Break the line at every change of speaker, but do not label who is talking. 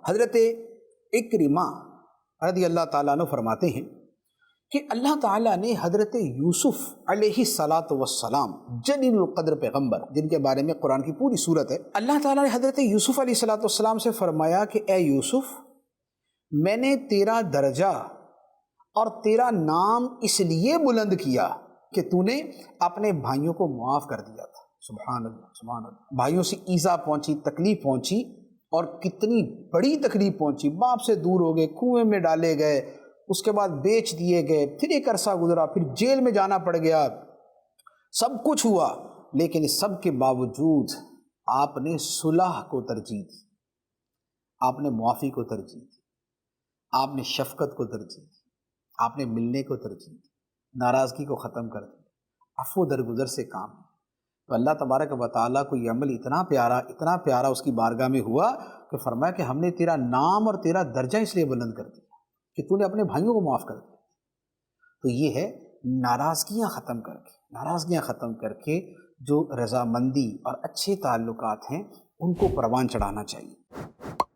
حضرت اکرمہ رضی اللہ تعالیٰ عنہ فرماتے ہیں کہ اللہ تعالیٰ نے حضرت یوسف علیہ الصلاۃ والسلام جلیل القدر پیغمبر، جن کے بارے میں قرآن کی پوری صورت ہے، اللہ تعالیٰ نے حضرت یوسف علیہ الصلاۃ والسلام سے فرمایا کہ اے یوسف، میں نے تیرا درجہ اور تیرا نام اس لیے بلند کیا کہ تو نے اپنے بھائیوں کو معاف کر دیا تھا۔ سبحان اللہ، سبحان اللہ۔ بھائیوں سے ایذا پہنچی، تکلیف پہنچی، اور کتنی بڑی تکلیف پہنچی، باپ سے دور ہو گئے، کنویں میں ڈالے گئے، اس کے بعد بیچ دیے گئے، پھر ایک عرصہ گزرا، پھر جیل میں جانا پڑ گیا، سب کچھ ہوا، لیکن اس سب کے باوجود آپ نے صلح کو ترجیح دی، آپ نے معافی کو ترجیح دی، آپ نے شفقت کو ترجیح دی، آپ نے ملنے کو ترجیح دی، ناراضگی کو ختم کر دیا، عفو درگزر سے کام۔ تو اللہ تبارک و تعالیٰ کو یہ عمل اتنا پیارا اس کی بارگاہ میں ہوا کہ فرمایا کہ ہم نے تیرا نام اور تیرا درجہ اس لیے بلند کر دیا کہ تو نے اپنے بھائیوں کو معاف کر دیا۔ تو یہ ہے ناراضگیاں ختم کر کے جو رضامندی اور اچھے تعلقات ہیں ان کو پروان چڑھانا چاہیے۔